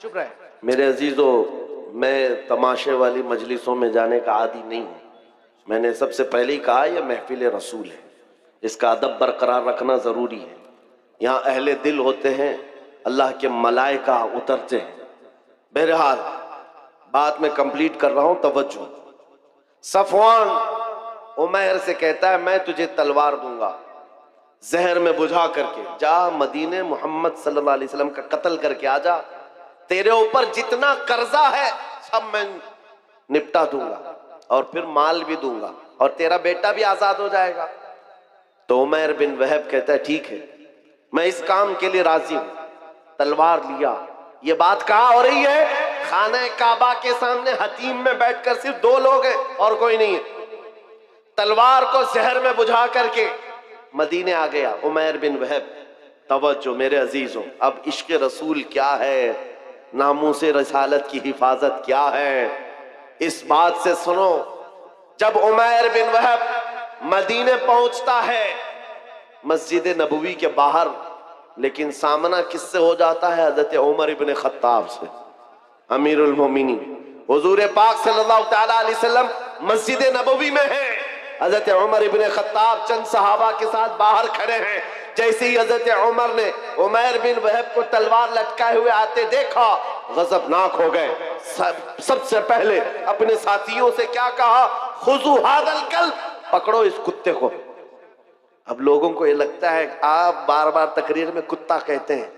चुप रहे। मेरे अजीजों, मैं तमाशे वाली मजलिसों में जाने का आदी नहीं हूँ। मैंने सबसे पहले ही कहा यह महफिल रसूल है, इसका अदब बरकरार रखना ज़रूरी है। यहाँ अहले दिल होते हैं, अल्लाह के मलाइका उतरते हैं। बहरहाल बात मैं कंप्लीट कर रहा हूँ, तवज्जो। सफवान उमैर से कहता है मैं तुझे तलवार दूंगा, जहर में बुझा करके जा मदीने मोहम्मद सल्लल्लाहु अलैहि वसल्लम का कत्ल करके आ जा, तेरे ऊपर जितना कर्जा है सब मैं निपटा दूंगा और फिर माल भी दूंगा और तेरा बेटा भी आजाद हो जाएगा। तो उमैर बिन वहब कहता है ठीक है, मैं इस काम के लिए राजी हूं। तलवार लिया। ये बात कहाँ हो रही है? खाने काबा के सामने हतीम में बैठकर सिर्फ दो लोग हैं और कोई नहीं है। तलवार को जहर में बुझा करके मदीने आ गया उमैर बिन वहब। तवज्जो मेरे अजीजों, अब इश्क रसूल क्या है, नामूसे रसालत की हिफाजत क्या है, इस बात से सुनो। जब उमैर बिन वहब मदीने पहुंचता है मस्जिद नबवी के बाहर, लेकिन सामना किससे हो जाता है? हजरत उमर इब्न खत्ताब से, अमीरुल मोमिनीन। हुजूर पाक सल्लल्लाहु तआला अलैहि वसल्लम मस्जिद नबवी में है, हजरत उमर इब्न खत्ताब चंद सहाबा के साथ बाहर खड़े हैं। जैसे ही हजरत उमर ने उमैर बिन वहब को तलवार लटकाए हुए आते देखा, गजबनाक हो गए। सबसे पहले अपने साथियों से क्या कहा? खुजू हादल कल्ब, पकड़ो इस कुत्ते को। अब लोगों को ये लगता है आप बार बार तकरीर में कुत्ता कहते हैं,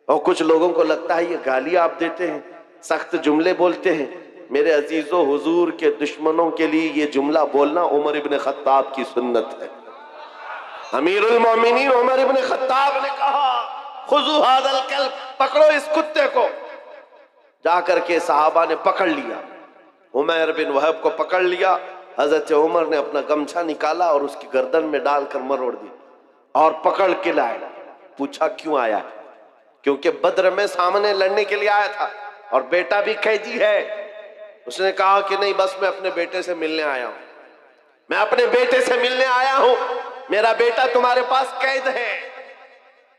और कुछ लोगों को लगता है ये गाली आप देते हैं, सख्त जुमले बोलते हैं। मेरे अजीजों, हुजूर के दुश्मनों के लिए ये जुमला बोलना उमर इब्न खत्ताब की सुन्नत है। अमीरुल मोमिनीन उमर इब्न खत्ताब ने कहा खुजू हादल कल्ब, पकड़ो इस कुत्ते को। जाकर के सहाबा ने पकड़ लिया, उमैर बिन वहब को पकड़ लिया। हजरत उमर ने अपना गमछा निकाला और उसकी गर्दन में डालकर मरोड़ दिया और पकड़ के लाए। पूछा क्यों आया? क्योंकि बद्र में सामने लड़ने के लिए आया था और बेटा भी कैदी है। उसने कहा कि नहीं, बस मैं अपने बेटे से मिलने आया हूं, मैं अपने बेटे से मिलने आया हूं, मेरा बेटा तुम्हारे पास कैद है।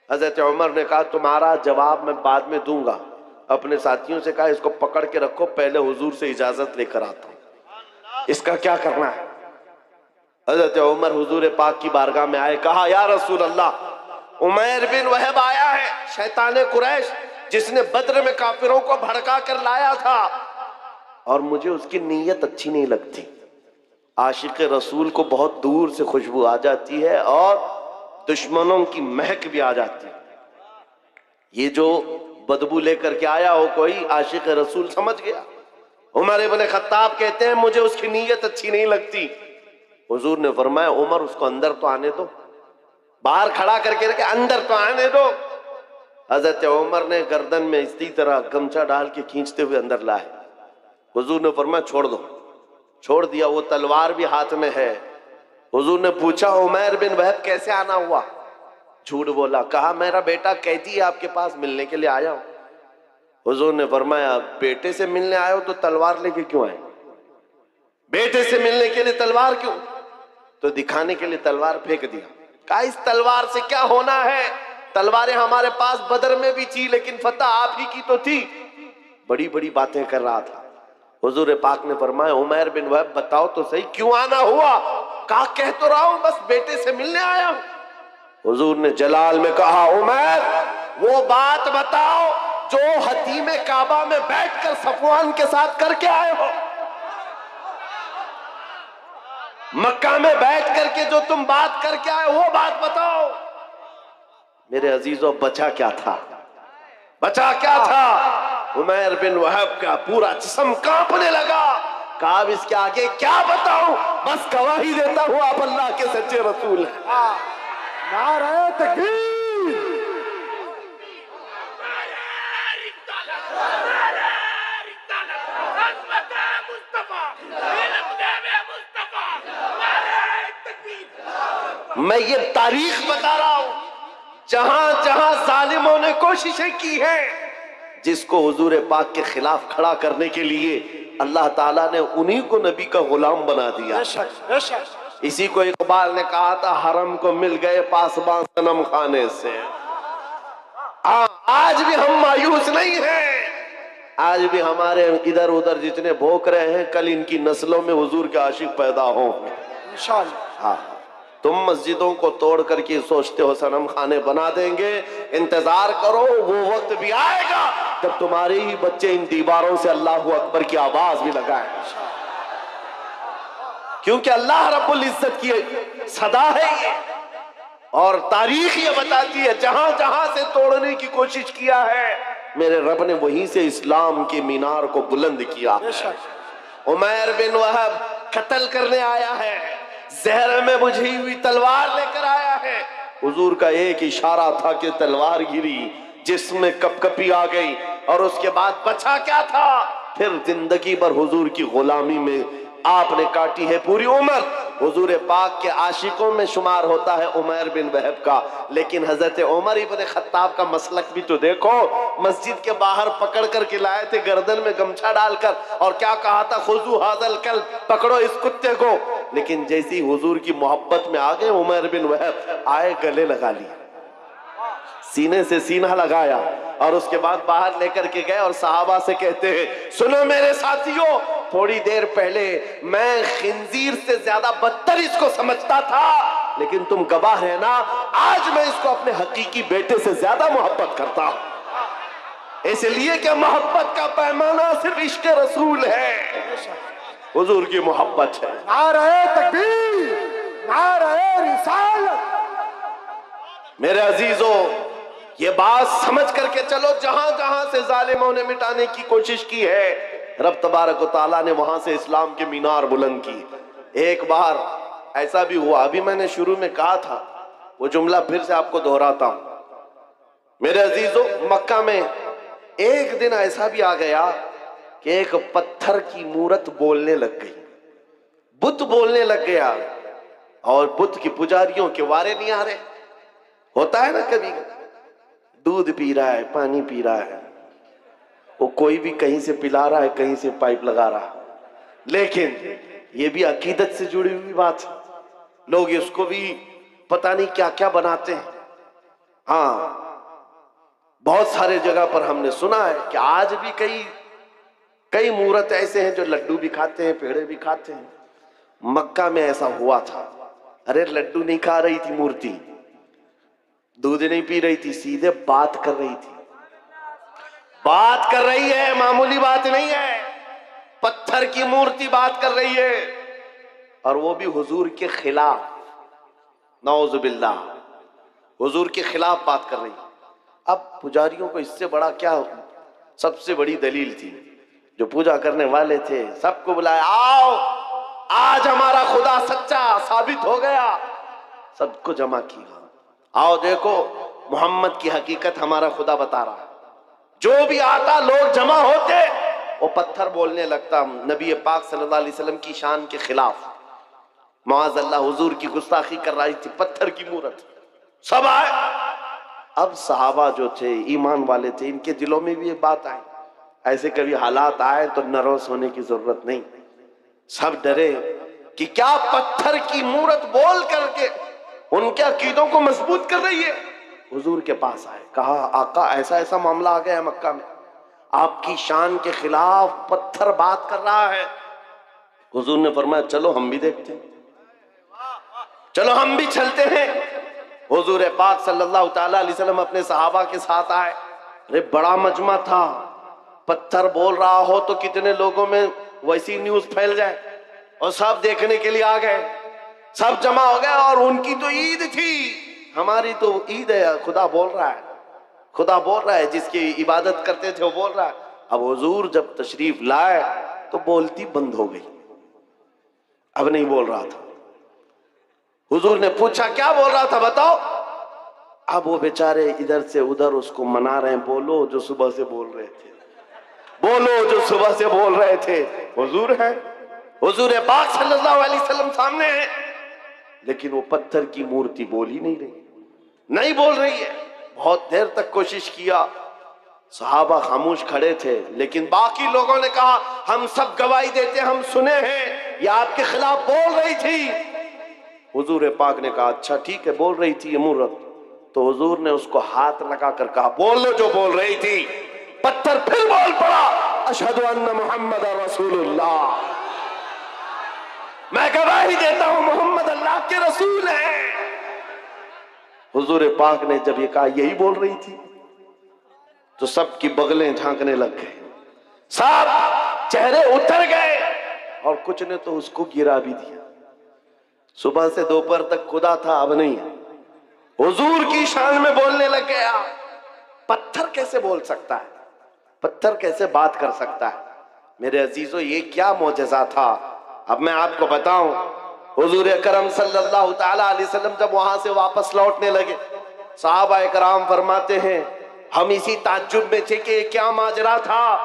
हजरत उमर ने कहा तुम्हारा जवाब मैं बाद में दूंगा। अपने साथियों से कहा इसको पकड़ के रखो, पहले हुजूर से इजाजत लेकर आता हूं, इसका क्या करना है। हजरत उमर हुजूर पाक की बारगाह में आए, कहा या रसूल अल्लाह, उमैर बिन वहब आया है, शैतान कुरैश जिसने बद्र में काफिरों को भड़का कर लाया था, और मुझे उसकी नीयत अच्छी नहीं लगती। आशिक रसूल को बहुत दूर से खुशबू आ जाती है और दुश्मनों की महक भी आ जाती है। ये जो बदबू लेकर के आया हो कोई, आशिक रसूल समझ गया। उमर इब्न खत्ताब कहते हैं मुझे उसकी नीयत अच्छी नहीं लगती। हुजूर ने फरमाया उमर उसको अंदर तो आने दो, बाहर खड़ा करके रखे, अंदर तो आने दो। हजरत उमर ने गर्दन में इसी तरह गमछा डाल के खींचते हुए अंदर लाए। हुजूर ने फरमाया छोड़ दो, छोड़ दिया। वो तलवार भी हाथ में है। हुजूर ने पूछा उमैर बिन वहब कैसे आना हुआ? झूठ बोला, कहा मेरा बेटा कैदी है, आपके पास मिलने के लिए आया हूं। हुजूर ने फरमाया बेटे से मिलने आए हो तो तलवार लेके क्यों आए? बेटे से मिलने के लिए तलवार क्यों? तो दिखाने के लिए तलवार फेंक दिया। कहा इस तलवार से क्या होना है? तलवारें हमारे पास बदर में भी थी, लेकिन फतह आप ही की तो थी। बड़ी बड़ी बातें कर रहा था। हुजूर पाक ने फरमाया उमैर बिन वहब बताओ तो सही क्यों आना हुआ? कहा कह तो रहा हूं बस बेटे से मिलने आया हूं। हुजूर ने जलाल में कहा उमैर वो बात बताओ जो हतीम काबा में बैठकर सफवान के साथ करके आए हो। मक्का में बैठ करके जो तुम बात करके आए वो बात बताओ। मेरे अजीजों, बचा क्या था? बचा क्या था? उमैर बिन वहब का पूरा जिस्म कांपने लगा। कहा अब इसके आगे क्या बताऊं, बस गवाही देता हूं आप अल्लाह के सच्चे रसूल हैं। नारे तकबीर। मैं ये तारीख बता रहा हूं, जहां जहां जालिमों ने कोशिशें की हैं, जिसको हुजूर पाक के खिलाफ खड़ा करने के लिए अल्लाह ताला ने उन्हीं को नबी का गुलाम बना दिया। इसी को इकबाल ने कहा था हरम को मिल गए पासबान सनम खाने से। आज भी हम मायूस नहीं हैं। आज भी हमारे इधर उधर जितने भोंक रहे हैं, कल इनकी नस्लों में हुजूर के आशिक पैदा हों इंशाअल्लाह। हाँ, तुम मस्जिदों को तोड़ करके सोचते हो सनम खाने बना देंगे, इंतजार करो, वो वक्त भी आएगा जब तुम्हारे ही बच्चे इन दीवारों से अल्लाहू अकबर की आवाज भी लगाएंगे, क्योंकि अल्लाह रब्बुल इज्जत की सदा है ये। और तारीख ये बताती है, जहां जहां से तोड़ने की कोशिश किया है, मेरे रब ने वहीं से इस्लाम के मीनार को बुलंद किया। उमैर बिन वहब कत्ल करने आया है, जहर में बुझी हुई तलवार लेकर आया है। हुजूर का एक इशारा था कि तलवार गिरी, जिसमें कपकपी आ गई, और उसके बाद बचा क्या था? फिर जिंदगी भर हुजूर की गुलामी में आपने काटी है पूरी उम्र। हुजूर पाक के आशिकों में शुमार होता है उमैर बिन वहब का, लेकिन हजरत उमर इब्न खत्ताब का मसलक भी तो देखो। मस्जिद के बाहर पकड़ कर के लाए थे, गर्दन में गमछा डालकर, और क्या कहा था? खुजू हाजल कल, पकड़ो इस कुत्ते को। लेकिन जैसी हुजूर की मोहब्बत में आ गए उमैर बिन वहब, आए गले लगा लिया, सीने से सीना लगाया, और उसके बाद बाहर लेकर के गए और सहाबा से कहते हैं, सुनो मेरे साथियों, थोड़ी देर पहले मैं खिंजीर से ज्यादा बदतर इसको समझता था, लेकिन तुम गवाह है ना, आज मैं इसको अपने हकीकी बेटे से ज्यादा मोहब्बत करता हूं। इसलिए कि मोहब्बत का पैमाना सिर्फ इश्क रसूल है, हुजूर की मोहब्बत है। नारे तकबीर, नारे रिसालत। मेरे अजीजों, ये बात समझ करके चलो, जहां जहां से जालिमों ने मिटाने की कोशिश की है, रब तबारक व तआला ने वहां से इस्लाम के मीनार बुलंद की। एक बार ऐसा भी हुआ, अभी मैंने शुरू में कहा था, वो जुमला फिर से आपको दोहराता हूं। मेरे अजीजों, मक्का में एक दिन ऐसा भी आ गया कि एक पत्थर की मूरत बोलने लग गई, बुत बोलने लग गया, और बुत की पुजारियों के वारे नहीं आ रहे। होता है ना, कभी दूध पी रहा है, पानी पी रहा है, वो कोई भी कहीं से पिला रहा है, कहीं से पाइप लगा रहा है, लेकिन ये भी अकीदत से जुड़ी हुई बात है। लोग इसको भी पता नहीं क्या क्या बनाते हैं। हाँ, बहुत सारे जगह पर हमने सुना है कि आज भी कई मूर्त ऐसे हैं जो लड्डू भी खाते हैं, पेड़े भी खाते हैं। मक्का में ऐसा हुआ था। अरे लड्डू नहीं खा रही थी मूर्ति, दूध नहीं पी रही थी, सीधे बात कर रही थी। बात कर रही है, मामूली बात नहीं है, पत्थर की मूर्ति बात कर रही है, और वो भी हुजूर के खिलाफ, नौजुबिल्लाह, हुजूर के खिलाफ बात कर रही है। अब पुजारियों को इससे बड़ा क्या, सबसे बड़ी दलील थी, जो पूजा करने वाले थे सबको बुलाया, आओ आज हमारा खुदा सच्चा साबित हो गया। सबको जमा किया, आओ देखो मोहम्मद की हकीकत हमारा खुदा बता रहा है। जो भी आता लोग जमा होते, वो पत्थर बोलने लगता नबी पाक सल्लल्लाहु अलैहि वसल्लम की शान के खिलाफ। माअज़ल्लाह हुजूर की गुस्ताखी कर रही थी पत्थर की मूरत। सब आए। अब सहाबा जो थे, ईमान वाले थे, इनके दिलों में भी ये बात आई, ऐसे कभी हालात आए तो नर्वस होने की जरूरत नहीं। सब डरे कि क्या पत्थर की मूरत बोल करके उनके अकीदों को मजबूत कर रही है। हुजूर के पास आए, कहा आका ऐसा ऐसा मामला आ गया है मक्का में, आपकी शान के खिलाफ पत्थर बात कर रहा है। हुजूर ने फरमाया चलो हम भी देखते हैं, चलो हम भी चलते हैं। हुजूर पाक सल्लल्लाहु ताला अलैहि वसल्लम अपने सहाबा के साथ आए। अरे बड़ा मजमा था, पत्थर बोल रहा हो तो कितने लोगों में वैसी न्यूज फैल जाए, और सब देखने के लिए आ गए, सब जमा हो गए। और उनकी तो ईद थी, हमारी तो ईद है, खुदा बोल रहा है, खुदा बोल रहा है, जिसकी इबादत करते थे वो बोल रहा है। अब हुजूर जब तशरीफ लाए तो बोलती बंद हो गई, अब नहीं बोल रहा था। हुजूर ने पूछा क्या बोल रहा था बताओ। अब वो बेचारे इधर से उधर उसको मना रहे हैं, बोलो जो सुबह से बोल रहे थे, बोलो जो सुबह से बोल रहे थे। हुजूर है, हुजूर पाक सल्लल्लाहु अलैहि वसल्लम सामने है, लेकिन वो पत्थर की मूर्ति बोल ही नहीं रही, नहीं बोल रही है। बहुत देर तक कोशिश किया, सहाबा खामोश खड़े थे, लेकिन बाकी लोगों ने कहा हम सब गवाही देते, हम सुने हैं ये आपके खिलाफ बोल रही थी। हुजूर पाक ने कहा अच्छा ठीक है, बोल रही थी ये मूर्त। तो हुजूर ने उसको हाथ लगाकर कहा बोल लो जो बोल रही थी। पत्थर फिर बोल पड़ा, अशहदु अन्ना मुहम्मद रसूलुल्लाह, मैं गवाही देता हूं मोहम्मद अल्लाह के रसूल हैं। हुजूर पाक ने जब ये कहा यही बोल रही थी तो सबकी बगलें झांकने लग गए, सब चेहरे उतर गए और कुछ ने तो उसको गिरा भी दिया। सुबह से दोपहर तक खुदा था, अब नहीं है। हुजूर की शान में बोलने लग गया। पत्थर कैसे बोल सकता है, पत्थर कैसे बात कर सकता है? मेरे अजीजों, ये क्या मौजज़ा था। अब मैं आपको बताऊं, हुजूर अकरम सल्लल्लाहु ताला अलैहि वसल्लम जब वहां से वापस लौटने लगे, सहाबा इकराम फरमाते हैं हम इसी ताज्जुब में थे कि क्या माजरा था।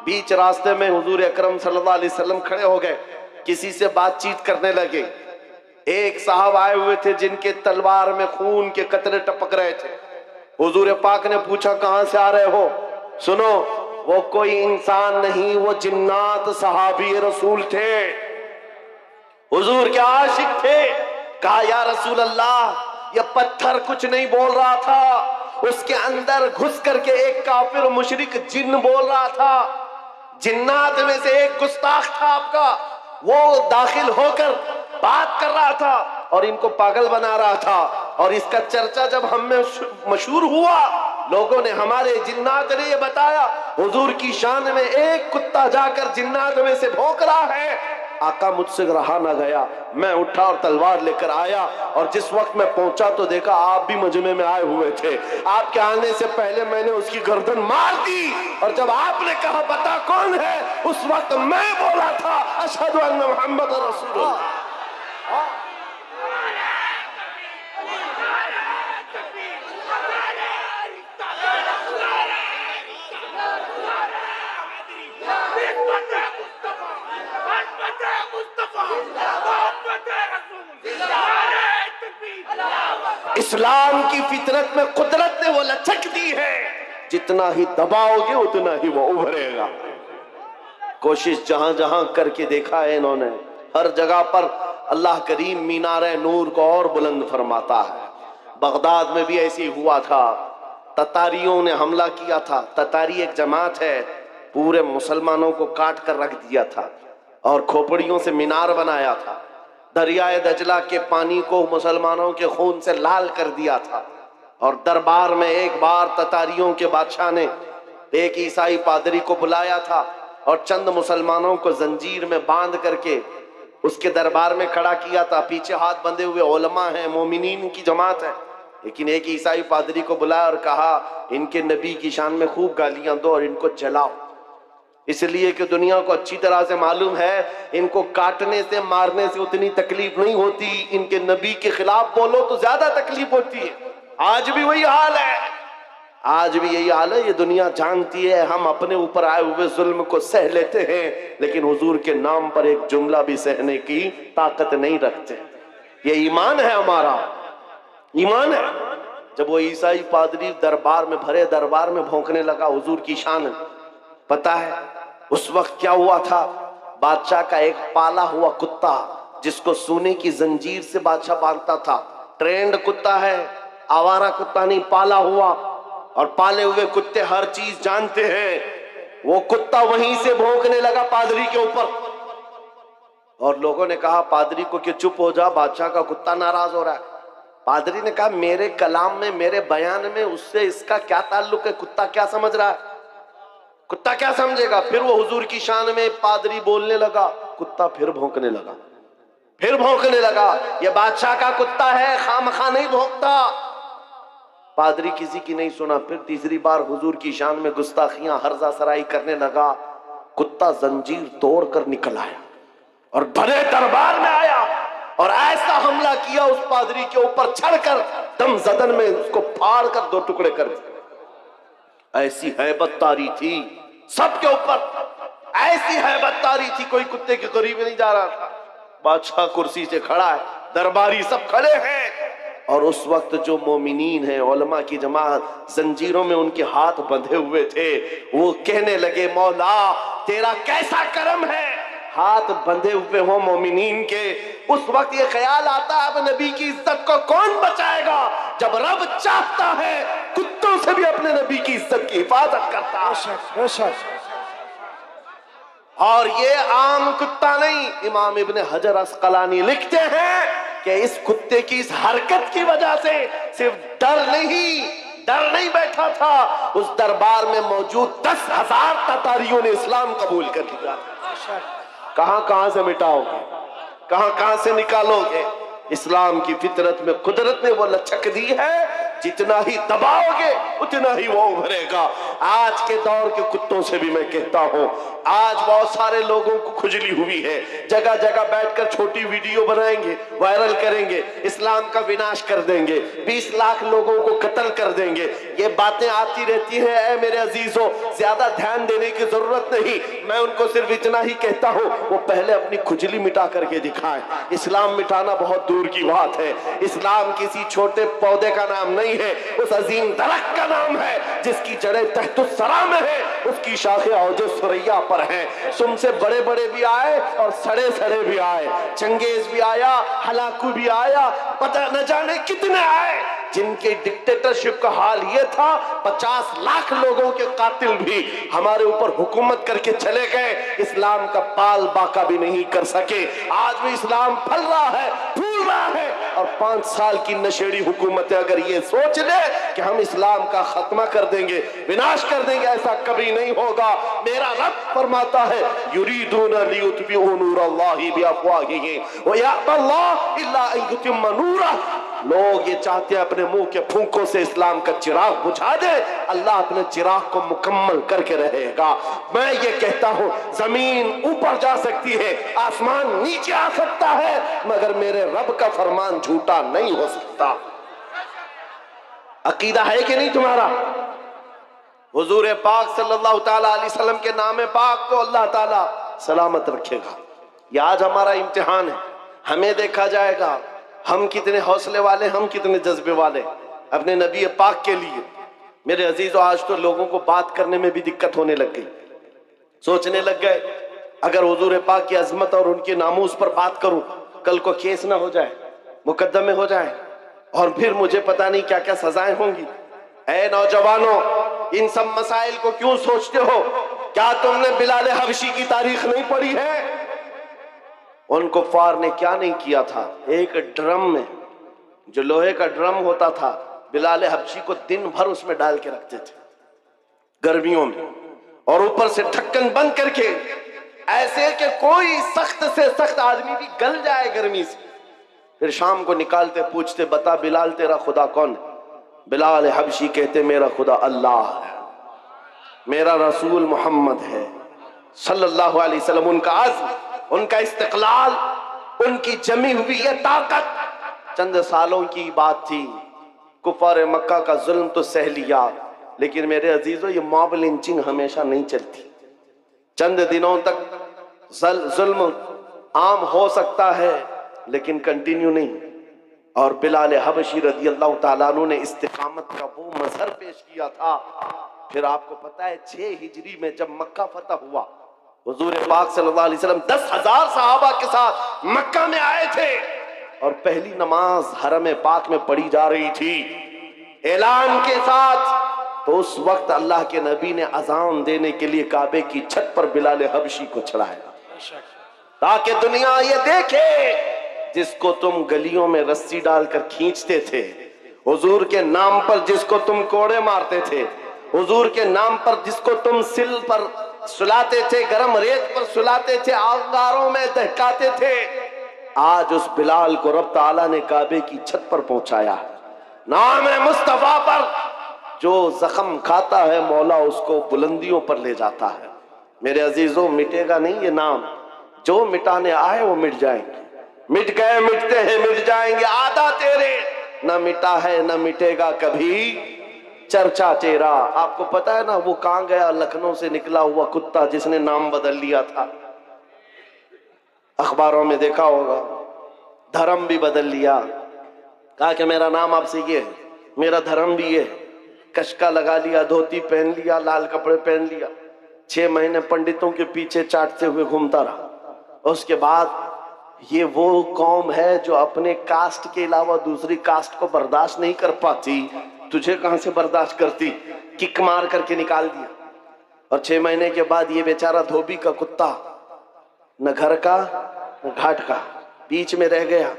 बीच रास्ते में हुजूर अकरम सल्लल्लाहु अलैहि वसल्लम खड़े हो गए, किसी से बातचीत करने लगे। एक साहब आए हुए थे जिनके तलवार में खून के कतरे टपक रहे थे। हुजूर पाक ने पूछा कहां से आ रहे हो? सुनो, वो कोई इंसान नहीं, वो जिन्नात सहाबी रसूल थे, हुजूर के आशिक थे। कहा या रसूल अल्लाह, ये पत्थर कुछ नहीं बोल रहा था, उसके अंदर घुस करके एक काफिर मुशरिक जिन बोल रहा था। जिन्नात में से एक गुस्ताख था आपका, वो दाखिल होकर बात कर रहा था और इनको पागल बना रहा था। और इसका चर्चा जब हम में मशहूर हुआ, लोगों ने, हमारे जिन्नात ने ये बताया हुजूर की शान में एक कुत्ता जाकर जिन्नात में से भौंक रहा है। आका मुझसे रहा ना गया, मैं उठा और तलवार लेकर आया और जिस वक्त मैं पहुंचा तो देखा आप भी मजमे में आए हुए थे। आपके आने से पहले मैंने उसकी गर्दन मार दी और जब आपने कहा बता कौन है, उस वक्त मैं बोला था अशहदु अन्ना मुहम्मद रसूलुल्लाह। इस्लाम की फितरत में कुदरत ने वो लचक दी है, जितना ही दबाओगे उतना ही वो उभरेगा। कोशिश जहां जहां करके देखा है इन्होंने, हर जगह पर अल्लाह करीम मीनारे नूर को और बुलंद फरमाता है। बगदाद में भी ऐसे ही हुआ था, ततारियों ने हमला किया था। ततारी एक जमात है, पूरे मुसलमानों को काट कर रख दिया था और खोपड़ियों से मीनार बनाया था। दरियाए दजला के पानी को मुसलमानों के खून से लाल कर दिया था। और दरबार में एक बार ततारियों के बादशाह ने एक ईसाई पादरी को बुलाया था और चंद मुसलमानों को जंजीर में बांध करके उसके दरबार में खड़ा किया था। पीछे हाथ बंधे हुए उलमा हैं, मोमिनीन की जमात है, लेकिन एक ईसाई पादरी को बुलाया और कहा इनके नबी की शान में खूब गालियां दो और इनको जलाओ, इसलिए कि दुनिया को अच्छी तरह से मालूम है इनको काटने से मारने से उतनी तकलीफ नहीं होती, इनके नबी के खिलाफ बोलो तो ज्यादा तकलीफ होती है। आज भी वही हाल है, आज भी यही हाल है। ये दुनिया जानती है हम अपने ऊपर आए हुए जुल्म को सह लेते हैं, लेकिन हुजूर के नाम पर एक जुमला भी सहने की ताकत नहीं रखते। ये ईमान है हमारा, ईमान है। जब वो ईसाई पादरी दरबार में, भरे दरबार में भौंकने लगा हुजूर की शान, पता है उस वक्त क्या हुआ था? बादशाह का एक पाला हुआ कुत्ता, जिसको सोने की जंजीर से बादशाह बांधता था, ट्रेंड कुत्ता है, आवारा कुत्ता नहीं, पाला हुआ। और पाले हुए कुत्ते हर चीज जानते हैं। वो कुत्ता वहीं से भौंकने लगा पादरी के ऊपर और लोगों ने कहा पादरी को कि चुप हो जा, बादशाह का कुत्ता नाराज हो रहा है। पादरी ने कहा मेरे कलाम में, मेरे बयान में उससे इसका क्या ताल्लुक है? कुत्ता क्या समझ रहा है, कुत्ता क्या समझेगा? फिर वो हुजूर की शान में पादरी बोलने लगा, कुत्ता फिर भौंकने लगा, फिर भौंकने लगा। ये बादशाह का कुत्ता है, खामखा नहीं भौंकता। पादरी किसी की नहीं सुना। फिर तीसरी बार हुजूर की शान में गुस्ताखियां, हर्जा सराई करने लगा। कुत्ता जंजीर तोड़कर निकल आया और भरे दरबार में आया और ऐसा हमला किया उस पादरी के ऊपर, चढ़कर दम जदन में उसको फाड़ कर दो टुकड़े कर दिए। ऐसी हैबत तारी थी सबके ऊपर, ऐसी हैबत तारी थी, कोई कुत्ते के करीब नहीं जा रहा था। बादशाह कुर्सी से खड़ा है, दरबारी सब खड़े हैं और उस वक्त जो मोमिनीन है, उलमा की जमात, जंजीरों में उनके हाथ बंधे हुए थे, वो कहने लगे मौला तेरा कैसा करम है, हाथ बंधे हुए हो मोमिनीन के। उस वक्त ये ख्याल आता है अब नबी की इज्जत को कौन बचाएगा? जब रब चाहता है कुत्तों से भी अपने नबी की इज्जत की हिफाजत करता है। और ये आम कुत्ता नहीं, इमाम इब्ने हजर अस्कलानी लिखते हैं कि इस कुत्ते की इस हरकत की वजह से सिर्फ डर नहीं बैठा था, उस दरबार में मौजूद 10,000 ततारियों ने इस्लाम कबूल कर लिया। कहां से मिटाओगे, कहां से निकालोगे? इस्लाम की फितरत में कुदरत ने वो लचक दी है, जितना ही दबाओगे उतना ही वो उभरेगा। आज के दौर के कुत्तों से भी मैं कहता हूं, आज बहुत सारे लोगों को खुजली हुई है, जगह जगह बैठकर छोटी वीडियो बनाएंगे, वायरल करेंगे, इस्लाम का विनाश कर देंगे, 20 लाख लोगों को कत्ल कर देंगे। ये बातें आती रहती हैं। ऐ मेरे अजीजों, ज्यादा ध्यान देने की जरूरत नहीं, मैं उनको सिर्फ इतना ही कहता हूं, वो पहले अपनी खुजली मिटा करके दिखाएं। इस्लाम मिटाना बहुत दूर की बात है। इस्लाम किसी छोटे पौधे का नाम नहीं है, उस अजीम दरख्त का नाम है जिसकी जड़ें तहतुस सरा में है, उसकी शाखें औजे सुरैया पर हैं। तुमसे बड़े बड़े भी आए और सड़े सड़े भी आए, चंगेज भी आया, हलाकू भी आया, पता न जाने कितने आए, जिनके डिक्टेटरशिप का हाल यह था 50 लाख लोगों के कातिल भी हमारे ऊपर हुकूमत करके चले गए, इस्लाम का पाल बाका भी नहीं कर सके। आज भी इस्लाम फल रहा है, फूल रहा है, और 5 साल की नशेड़ी हुकूमतें अगर ये सोच ले कि हम इस्लाम का खात्मा कर देंगे, विनाश कर देंगे, ऐसा कभी नहीं होगा। मेरा रब फरमाता है, युरीदूना लियुत्बिउ नूरल्लाहि बिअफ़वाहिहिम व यअबल्लाहु इल्ला अन युतिम्मा नूरहु। लोग ये चाहते हैं अपने मुंह के फूंकों से इस्लाम का चिराग बुझा दे, अल्लाह अपने चिराग को मुकम्मल करके रहेगा। मैं ये कहता हूं, जमीन ऊपर जा सकती है, आसमान नीचे आ सकता है, मगर मेरे रब का फरमान झूठा नहीं हो सकता। अकीदा है कि नहीं तुम्हारा? हुजूर पाक सल्लल्लाहु ताला अलैहि वसल्लम के नाम पाक को अल्लाह ताला सलामत रखेगा। ये आज हमारा इम्तिहान है, हमें देखा जाएगा हम कितने हौसले वाले, हम कितने जज्बे वाले अपने नबी पाक के लिए। मेरे अजीजों, आज तो लोगों को बात करने में भी दिक्कत होने लग गई, सोचने लग गए अगर हुजूर पाक की अजमत और उनके नामूस पर बात करूं, कल को केस ना हो जाए, मुकदमे हो जाए, और फिर मुझे पता नहीं क्या क्या सजाएं होंगी। ऐ नौजवानों, इन सब मसाइल को क्यों सोचते हो? क्या तुमने बिलाल हबशी की तारीख नहीं पढ़ी है? उन कुफ्फार ने क्या नहीं किया था। एक ड्रम में, जो लोहे का ड्रम होता था, बिलाल हबशी को दिन भर उसमें डाल के रखते थे गर्मियों में, और ऊपर से ढक्कन बंद करके, ऐसे कि कोई सख्त से सख्त आदमी भी गल जाए गर्मी से। फिर शाम को निकालते, पूछते, बता बिलाल तेरा खुदा कौन है? बिलाल हबशी कहते, मेरा खुदा अल्लाह है, मेरा रसूल मोहम्मद है सल्लल्लाहु अलैहि वसल्लम। उनका अज़्म, उनका इस्तिक़लाल, उनकी जमी हुई ये ताकत चंद सालों की बात थी। कुफार मक्का का जुल्म तो सह लिया, लेकिन मेरे अजीजों, ये मॉब लिंचिंग हमेशा नहीं चलती। चंद दिनों तक जुल्म आम हो सकता है, लेकिन कंटिन्यू नहीं। और बिलाल हबशी रज़ियल्लाहु ताला अन्हु ने इस्तिकामत का वो मजहर पेश किया था। फिर आपको पता है 6 हिजरी में जब मक्का फतह हुआ, हुजूर पाक सल्लल्लाहु अलैहि वसल्लम 10,000 सहाबा के साथ मक्का में आए थे, और पहली नमाज हरम पाक में पढ़ी जा रही थी ऐलान के साथ। तो उस वक्त अल्लाह के नबी ने अजान देने के लिए काबे की छत पर बिलाल हबशी को चढ़ाया, ताकि दुनिया ये देखे, जिसको तुम गलियों में रस्सी डालकर खींचते थे, हुजूर के नाम पर जिसको तुम कोड़े मारते थे, हुजूर के नाम पर जिसको तुम सिल पर सुलाते थे, गरम रेत पर सुलाते थे, आगारों में दहकाते थे, आज उस बिलाल को रब ताला ने काबे की छत पर पहुंचाया। नाम है मुस्तफा पर जो जख्म खाता है, मौला उसको बुलंदियों पर ले जाता है। मेरे अजीजों, मिटेगा नहीं ये नाम। जो मिटाने आए वो मिट जाएंगे, मिट गए, मिटते हैं, मिट जाएंगे। आधा तेरे, न मिटा है न मिटेगा कभी चर्चा तेरा। आपको पता है ना, वो कहां गया? लखनऊ से निकला हुआ कुत्ता जिसने नाम बदल लिया था, अखबारों में देखा होगा, धर्म भी बदल लिया, कहा कि मेरा नाम आपसे ये है, मेरा धर्म भी ये है, कशका लगा लिया, धोती पहन लिया, लाल कपड़े पहन लिया, 6 महीने पंडितों के पीछे चाटते हुए घूमता रहा। उसके बाद ये वो कौम है जो अपने कास्ट के अलावा दूसरी कास्ट को बर्दाश्त नहीं कर पाती, तुझे कहां से बर्दाश्त करती? किक मार करके निकाल दिया। और 6 महीने के बाद ये बेचारा धोबी का कुत्ता न घर का न घाट का, बीच में रह गया।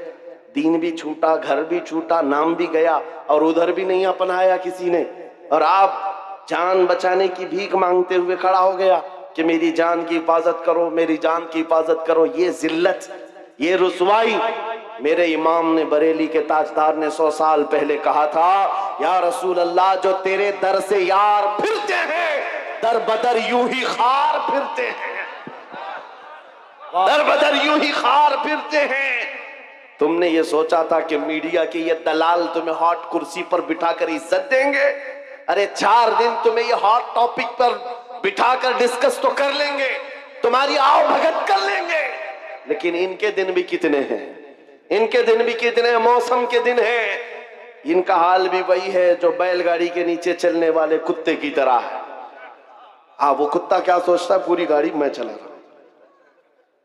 दीन भी छूटा, घर भी छूटा, नाम भी गया, और उधर भी नहीं अपनाया किसी ने। और आप जान बचाने की भीख मांगते हुए खड़ा हो गया कि मेरी जान की हिफाजत करो, मेरी जान की हिफाजत करो। ये जिल्लत, ये रुसवाई। मेरे इमाम ने, बरेली के ताजदार ने 100 साल पहले कहा था, या रसूल अल्लाह, जो तेरे दर से यार फिरते हैं, दर बदर यूं ही खार फिरते हैं, दर बदर यूं ही खार फिरते हैं। तुमने ये सोचा था कि मीडिया के ये दलाल तुम्हें हॉट कुर्सी पर बिठाकर इज्जत देंगे? अरे 4 दिन तुम्हें ये हॉट टॉपिक पर बिठाकर डिस्कस तो कर लेंगे, तुम्हारी आओ भगत कर लेंगे, लेकिन इनके दिन भी कितने हैं, इनके दिन भी कितने हैं, मौसम के दिन हैं। इनका हाल भी वही है जो बैलगाड़ी के नीचे चलने वाले कुत्ते की तरह है। हाँ, वो कुत्ता क्या सोचता है, पूरी गाड़ी मैं चला रहा हूं।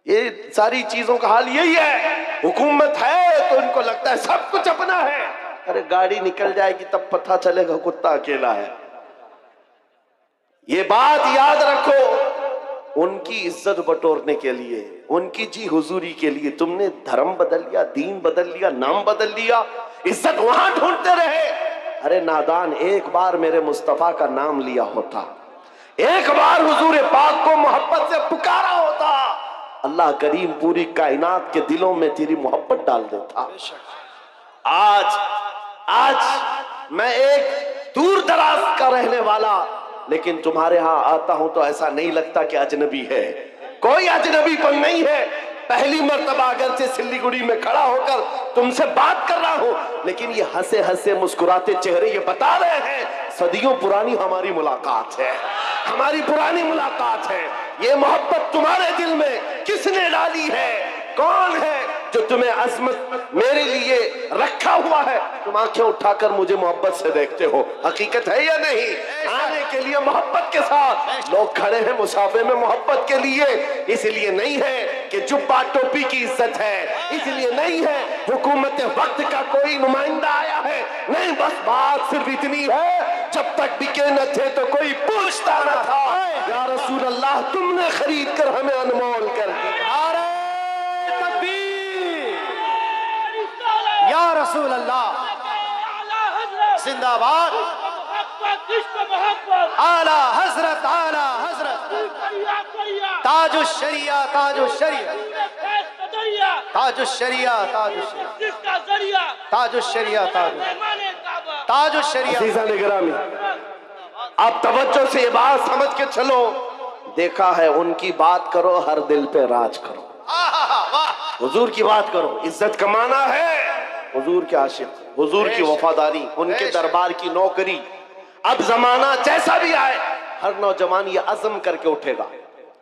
ये सारी चीजों का हाल यही है। हुकूमत है तो इनको लगता है सब कुछ अपना है। अरे गाड़ी निकल जाएगी तब पता चलेगा कुत्ता अकेला है। ये बात याद रखो, उनकी इज्जत बटोरने के लिए, उनकी जी हुजूरी के लिए तुमने धर्म बदल लिया, दीन बदल लिया, नाम बदल लिया, इज्जत वहां ढूंढते रहे। अरे नादान, एक बार मेरे मुस्तफा का नाम लिया होता, एक बार हुजूर पाक को मोहब्बत से पुकारा होता, अल्लाह करीम पूरी कायनात के दिलों में तेरी मोहब्बत डाल देता। आज मैं एक दूर दराज का रहने वाला, लेकिन तुम्हारे यहां आता हूं तो ऐसा नहीं लगता कि अजनबी है। कोई अजनबीपन नहीं है। पहली मर्तबा अगर से सिल्लीगुड़ी में खड़ा होकर तुमसे बात कर रहा हूं, लेकिन ये हंसे हंसे मुस्कुराते चेहरे ये बता रहे हैं सदियों पुरानी हमारी मुलाकात है, हमारी पुरानी मुलाकात है। ये मोहब्बत तुम्हारे दिल में किसने डाली है? कौन है जो तुम्हें अजमत मेरे लिए रखा हुआ है? तुम आंखें उठाकर मुझे मोहब्बत से देखते हो, हकीकत है या नहीं? आने के लिए मोहब्बत के साथ लोग खड़े हैं मुसाफे में मोहब्बत के लिए। इसलिए नहीं है कि जुब्बा टोपी की इज्जत है, इसलिए नहीं है हुकूमत वक्त का कोई नुमाइंदा आया है, नहीं, बस बात सिर्फ इतनी है, जब तक बिके न थे तो कोई पूछता न था। या रसूल अल्लाह, तुमने खरीद कर हमें अनमोल कर दिया। या रसूल अल्लाह जिंदाबाद। आला हजरत, आला हजरत, ताजुश शरिया, ताजुश शरिया, ताजुश शरिया, ताजुश शरिया, ताजुश शरिया। अज़ीज़ान गिरामी, आप तवज्जो से ये बात समझ के चलो। देखा है, उनकी बात करो, हर दिल पे राज करो। हुजूर की बात करो, इज्जत कमाना है, हुजूर के आशिक, हुजूर की वफादारी, उनके दरबार की नौकरी। अब जमाना जैसा भी आए, हर नौजवान ये अज़म करके उठेगा,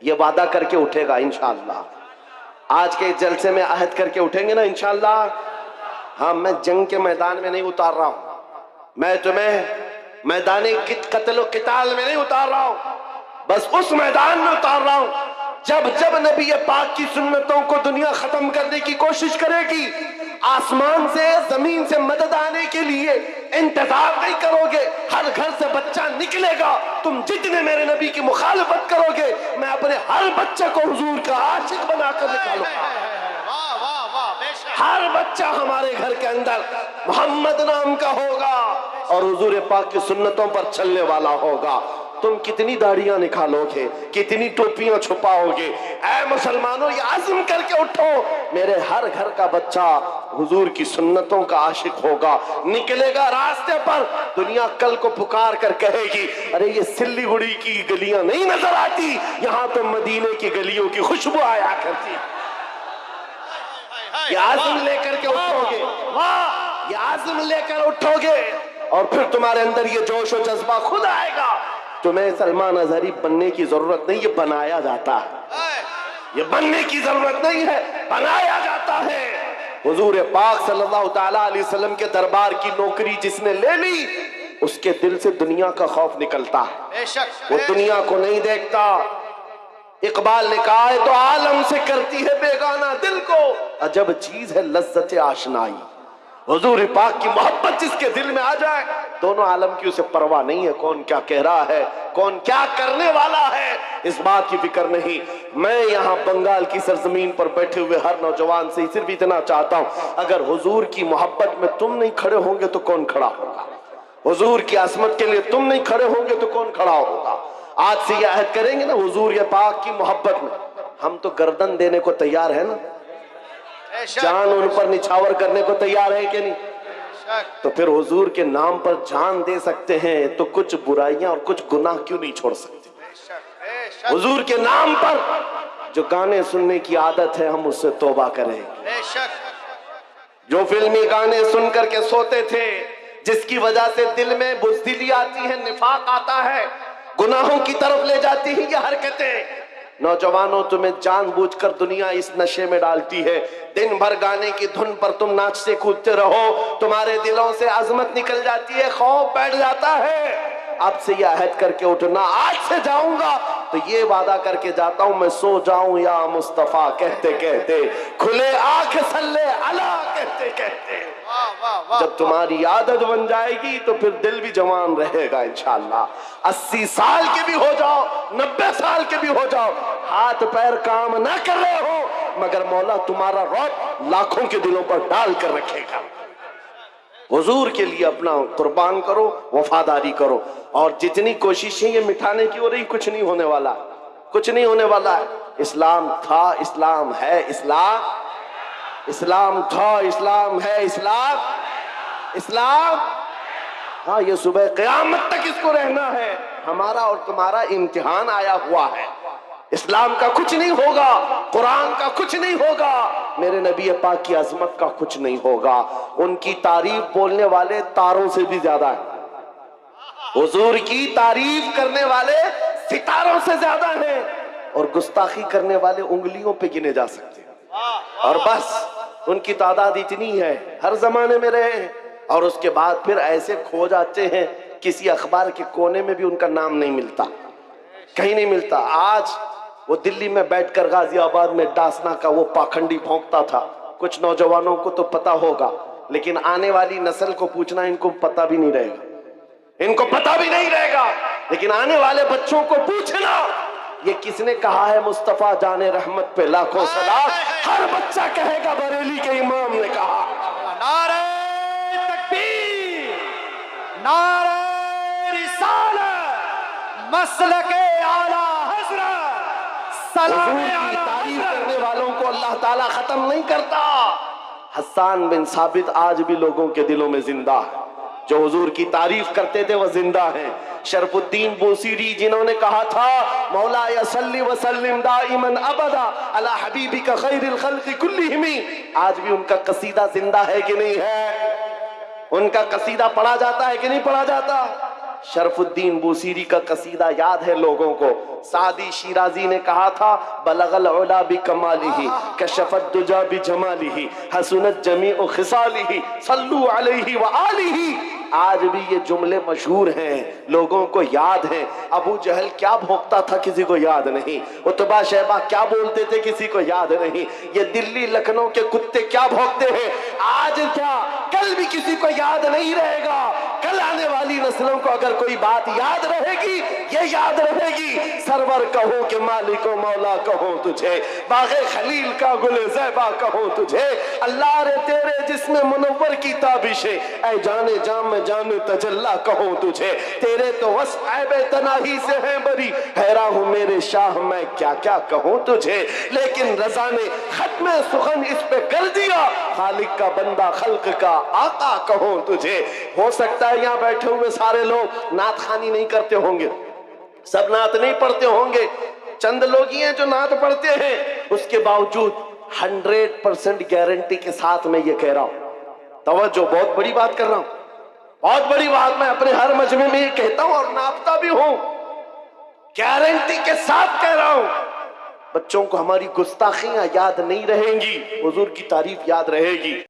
ये वादा करके उठेगा इंशाअल्लाह। आज के जलसे में अहद करके उठेंगे ना इंशाअल्लाह। हाँ, मैं जंग के मैदान में नहीं उतार रहा हूं, मैं तुम्हें मैदान कत्ल किताल में नहीं उतार रहा हूं, बस उस मैदान में उतार रहा हूं जब जब नबी पाक की सुन्नतों को दुनिया खत्म करने की कोशिश करेगी, आसमान से जमीन से मदद आने के लिए इंतजार नहीं करोगे। हर घर से बच्चा निकलेगा, तुम जितने मेरे नबी की मुखालफत करोगे, मैं अपने हर बच्चे को हुजूर का आशिक बनाकर निकालूंगा। हर बच्चा हमारे घर के अंदर मोहम्मद नाम का होगा और हुजूर पाक की सुन्नतों पर चलने वाला होगा। तुम कितनी दाढ़ियां निकालोगे, कितनी टोपियां छुपाओगे? ऐ मुसलमानों, ये आज़म करके उठो, मेरे हर घर का बच्चा हुजूर की सुन्नतों का आशिक होगा, निकलेगा रास्ते पर। दुनिया कल को पुकार कर कहेगी, अरे ये सिल्लीगुड़ी की गलियां नहीं नजर आती, यहाँ तो मदीने की गलियों की खुशबू आया करती। ये आज़म लेकर के उठोगे, वाह, ये आज़म लेकर उठोगे और फिर तुम्हारे अंदर ये जोश और जज्बा खुद आएगा। तुम्हें सलमान अजहरी बनने की जरूरत नहीं, ये बनाया जाता है। ये बनने की जरूरत नहीं है, बनाया जाता है। हुजूर पाक सल्लल्लाहु तआला अलैहि वसल्लम के दरबार की नौकरी जिसने ले ली, उसके दिल से दुनिया का खौफ निकलता है, वो दुनिया को नहीं देखता। इकबाल ने कहा है, तो आलम से करती है बेगाना दिल को, अजब चीज है लज्जत आशनाई। हुजूर पाक की मोहब्बत जिसके दिल में आ जाए, दोनों आलम की उसे परवाह नहीं है कौन क्या कह रहा है, कौन क्या करने वाला है, इस बात की फिक्र नहीं। मैं यहाँ बंगाल की सरजमीन पर बैठे हुए हर नौजवान से सिर्फ इतना चाहता हूँ, अगर हुजूर की मोहब्बत में तुम नहीं खड़े होंगे तो कौन खड़ा होगा? हुजूर की अजमत के लिए तुम नहीं खड़े होंगे तो कौन खड़ा होगा? आज से ये अहद करेंगे ना, हुजूर ये पाक की मोहब्बत में हम तो गर्दन देने को तैयार है ना, जान उन पर निछावर करने को तैयार है कि नहीं? तो फिर हुजूर के नाम पर जान दे सकते हैं तो कुछ बुराइयां और कुछ गुनाह क्यों नहीं छोड़ सकते? हुजूर के नाम पर जो गाने सुनने की आदत है हम उससे तौबा करेंगे। जो फिल्मी गाने सुन करके सोते थे, जिसकी वजह से दिल में बुज़दिली आती है, निफाक आता है, गुनाहों की तरफ ले जाती है ये हरकतें। नौजवानों, तुम्हें जानबूझकर दुनिया इस नशे में डालती है। दिन भर गाने की धुन पर तुम नाचते कूदते रहो, तुम्हारे दिलों से अजमत निकल जाती है, खौफ बैठ जाता है। अब से ये अहद करके उठना, आज से जाऊंगा तो ये वादा करके जाता हूं, मैं सो जाऊं या मुस्तफा कहते कहते, खुले आंख सल्ले अला कहते कहते। जब तुम्हारी आदत बन जाएगी तो फिर दिल भी जवान रहेगा इंशाअल्लाह। 80 साल के भी हो जाओ, 90 साल के भी हो जाओ, हाथ पैर काम ना कर रहे हो, मगर मौला तुम्हारा रौब लाखों के दिलों पर डाल कर रखेगा। हुजूर के लिए अपना कुर्बान करो, वफादारी करो, और जितनी कोशिशें ये मिटाने की हो रही, कुछ नहीं होने वाला, कुछ नहीं होने वाला है। इस्लाम था, इस्लाम है, इस्लाम था, इस्लाम है, इस्लाम हाँ, ये सुबह क़यामत तक इसको रहना है। हमारा और तुम्हारा इम्तिहान आया हुआ है। इस्लाम का कुछ नहीं होगा, कुरान का कुछ नहीं होगा, मेरे नबी पाक की अजमत का कुछ नहीं होगा। उनकी तारीफ बोलने वाले तारों से भी ज्यादा है, हुजूर की तारीफ करने वाले सितारों से ज्यादा हैं, और गुस्ताखी करने वाले उंगलियों पे गिने जा सकते हैं। और बस उनकी तादाद इतनी है, हर जमाने में रहे हैं, और उसके बाद फिर ऐसे खो जाते हैं, किसी अखबार के कोने में भी उनका नाम नहीं मिलता, कहीं नहीं मिलता। आज वो दिल्ली में बैठकर गाजियाबाद में डासना का वो पाखंडी भौंकता था, कुछ नौजवानों को तो पता होगा, लेकिन आने वाली नस्ल को पूछना इनको पता भी नहीं रहेगा, इनको पता भी नहीं रहेगा। लेकिन आने वाले बच्चों को पूछना ये किसने कहा है मुस्तफा जाने रहमत पे लाखों सलाम, हर बच्चा कहेगा बरेली के इमाम ने कहा। नारे तकबीर, नारे रिसालत, मसलके आला हज़रत, सलाम की तारीफ करने वालों को अल्लाह ताला खत्म नहीं करता। हस्सान बिन साबित आज भी लोगों के दिलों में जिंदा है, जो हुजूर की तारीफ करते थे वह जिंदा हैं। शरफुद्दीन बूसीरी जिन्होंने कहा था मौला यसल्ली व सल्लिम दाइमन अबदा अला हबीबिका खैरिल खल्क़ि कुल्लिहिम, आज भी उनका कसीदा जिंदा है कि नहीं है? उनका कसीदा पढ़ा जाता है कि नहीं पढ़ा जाता? शरफुद्दीन बूसीरी का कसीदा याद है लोगों को। सादी शिराजी ने कहा था बलगल उला बि कमालिही कशफत दुजा बि जमालिही हसनत जमीउ खिसालिही सल्लू अलैहि व आलिही। आज भी ये जुमले मशहूर हैं, लोगों को याद हैं। अबू जहल क्या भोंकता था किसी को याद नहीं, उतबा शैबा क्या बोलते थे किसी को याद नहीं, ये दिल्ली लखनऊ के कुत्ते क्या भौंकते हैं आज क्या कल भी किसी को याद नहीं रहेगा। कल आने वाली नस्लों को अगर कोई बात याद रहेगी, ये याद रहेगी सरवर कहो कि मालिको मौला कहो तुझे, बागे खलील का गुले ज़ैबा कहो तुझे, अल्लाह रे तेरे जिस्म मुनव्वर की ताबिशे ऐ जाने जाम जाने तजल्ला कहो तुझे, तेरे तो वस ऐबे तनाही से है बरी, हैरान हूँ मेरे शाह मैं क्या क्या कहूँ तुझे। लेकिन रज़ा ने खत्म सुखन इस पे कर दिया, खालिक का बंदा खल्क का आका कहो तुझे। हो सकता है यहाँ बैठे हुए सारे लोग नात खानी नहीं करते होंगे, सब नात नहीं पढ़ते होंगे, चंद लोग ही हैं जो नात पढ़ते हैं। उसके बावजूद 100% गारंटी के साथ मैं ये कह रहा हूं, तवज्जो, बहुत बड़ी बात कर रहा हूं, बहुत बड़ी बात मैं अपने हर मजमे में ये कहता हूं और नापता भी हूं, गारंटी के साथ कह रहा हूं। बच्चों को हमारी गुस्ताखियां याद नहीं रहेंगी, हुजूर की तारीफ याद रहेगी।